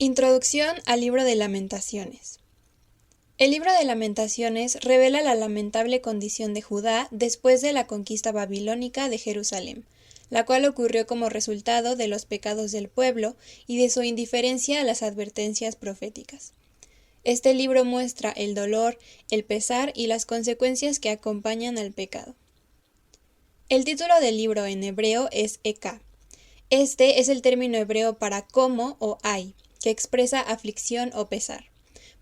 Introducción al libro de Lamentaciones. El libro de Lamentaciones revela la lamentable condición de Judá después de la conquista babilónica de Jerusalén, la cual ocurrió como resultado de los pecados del pueblo y de su indiferencia a las advertencias proféticas. Este libro muestra el dolor, el pesar y las consecuencias que acompañan al pecado. El título del libro en hebreo es Eka. Este es el término hebreo para como o ay, que expresa aflicción o pesar,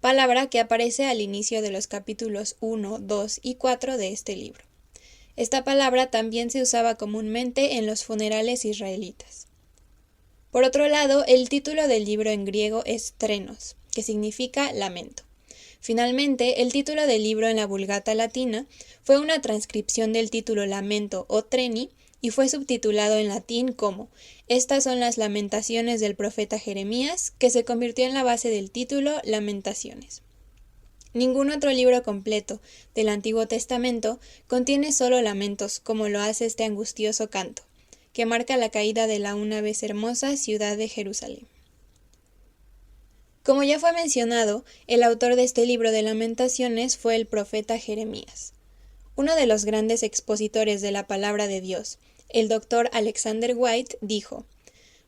palabra que aparece al inicio de los capítulos 1, 2 y 4 de este libro. Esta palabra también se usaba comúnmente en los funerales israelitas. Por otro lado, el título del libro en griego es trenos, que significa lamento. Finalmente, el título del libro en la Vulgata latina fue una transcripción del título lamento o treni, y fue subtitulado en latín como Estas son las lamentaciones del profeta Jeremías, que se convirtió en la base del título Lamentaciones. Ningún otro libro completo del Antiguo Testamento contiene solo lamentos como lo hace este angustioso canto, que marca la caída de la una vez hermosa ciudad de Jerusalén. Como ya fue mencionado, el autor de este libro de Lamentaciones fue el profeta Jeremías. Uno de los grandes expositores de la palabra de Dios, el doctor Alexander White, dijo: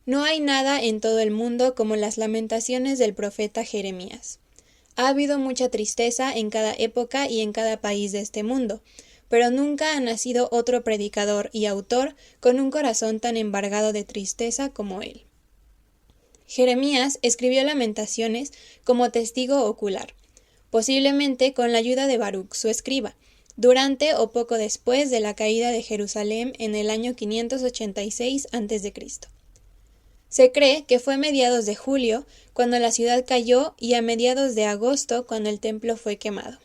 No hay nada en todo el mundo como las lamentaciones del profeta Jeremías. Ha habido mucha tristeza en cada época y en cada país de este mundo, pero nunca ha nacido otro predicador y autor con un corazón tan embargado de tristeza como él. Jeremías escribió Lamentaciones como testigo ocular, posiblemente con la ayuda de Baruc, su escriba, durante o poco después de la caída de Jerusalén en el año 586 a.C. Se cree que fue a mediados de julio cuando la ciudad cayó y a mediados de agosto cuando el templo fue quemado.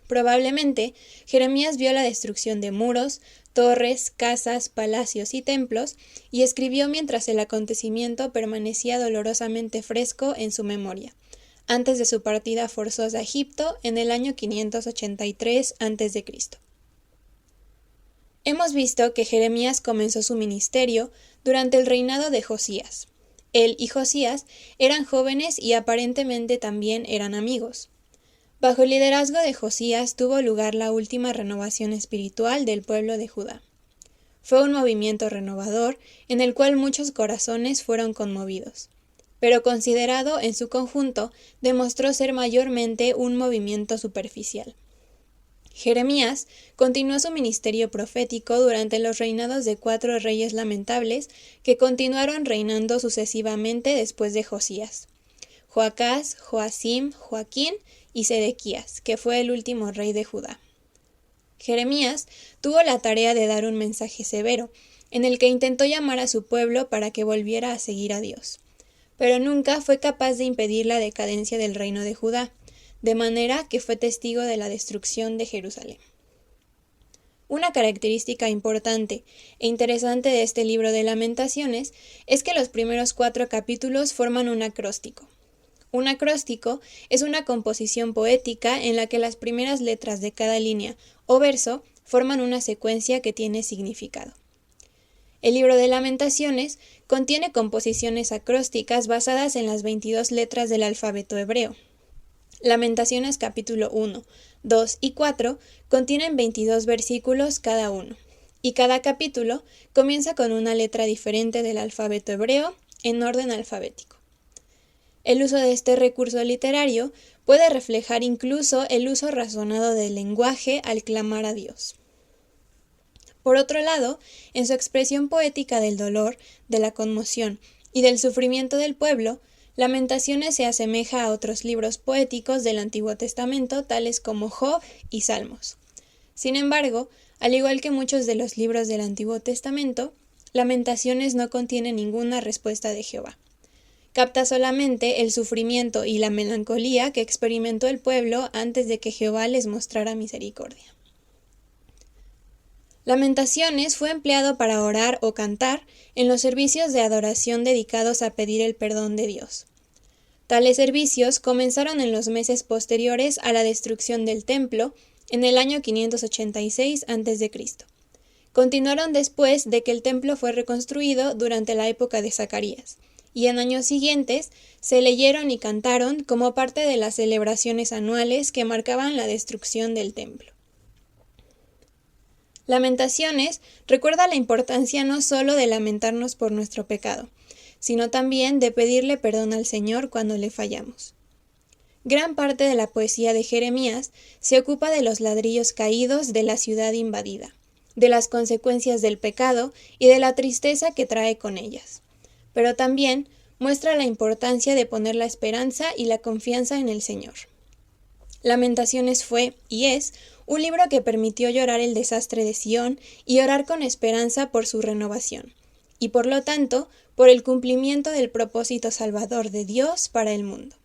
Probablemente, Jeremías vio la destrucción de muros, torres, casas, palacios y templos, y escribió mientras el acontecimiento permanecía dolorosamente fresco en su memoria, antes de su partida forzosa a Egipto en el año 583 a.C. Hemos visto que Jeremías comenzó su ministerio durante el reinado de Josías. Él y Josías eran jóvenes y aparentemente también eran amigos. Bajo el liderazgo de Josías tuvo lugar la última renovación espiritual del pueblo de Judá. Fue un movimiento renovador en el cual muchos corazones fueron conmovidos, pero considerado en su conjunto, demostró ser mayormente un movimiento superficial. Jeremías continuó su ministerio profético durante los reinados de 4 reyes lamentables que continuaron reinando sucesivamente después de Josías: Joacás, Joacim, Joaquín y Sedequías, que fue el último rey de Judá. Jeremías tuvo la tarea de dar un mensaje severo, en el que intentó llamar a su pueblo para que volviera a seguir a Dios, pero nunca fue capaz de impedir la decadencia del reino de Judá, de manera que fue testigo de la destrucción de Jerusalén. Una característica importante e interesante de este libro de Lamentaciones es que los primeros 4 capítulos forman un acróstico. Un acróstico es una composición poética en la que las primeras letras de cada línea o verso forman una secuencia que tiene significado. El libro de Lamentaciones contiene composiciones acrósticas basadas en las 22 letras del alfabeto hebreo. Lamentaciones capítulo 1, 2 y 4 contienen 22 versículos cada uno, y cada capítulo comienza con una letra diferente del alfabeto hebreo en orden alfabético. El uso de este recurso literario puede reflejar incluso el uso razonado del lenguaje al clamar a Dios. Por otro lado, en su expresión poética del dolor, de la conmoción y del sufrimiento del pueblo, Lamentaciones se asemeja a otros libros poéticos del Antiguo Testamento, tales como Job y Salmos. Sin embargo, al igual que muchos de los libros del Antiguo Testamento, Lamentaciones no contiene ninguna respuesta de Jehová. Capta solamente el sufrimiento y la melancolía que experimentó el pueblo antes de que Jehová les mostrara misericordia. Lamentaciones fue empleado para orar o cantar en los servicios de adoración dedicados a pedir el perdón de Dios. Tales servicios comenzaron en los meses posteriores a la destrucción del templo en el año 586 a.C. Continuaron después de que el templo fue reconstruido durante la época de Zacarías, y en años siguientes se leyeron y cantaron como parte de las celebraciones anuales que marcaban la destrucción del templo. Lamentaciones recuerda la importancia no solo de lamentarnos por nuestro pecado, sino también de pedirle perdón al Señor cuando le fallamos. Gran parte de la poesía de Jeremías se ocupa de los ladrillos caídos de la ciudad invadida, de las consecuencias del pecado y de la tristeza que trae con ellas. Pero también muestra la importancia de poner la esperanza y la confianza en el Señor. Lamentaciones fue, y es, un libro que permitió llorar el desastre de Sión y orar con esperanza por su renovación, y por lo tanto, por el cumplimiento del propósito salvador de Dios para el mundo.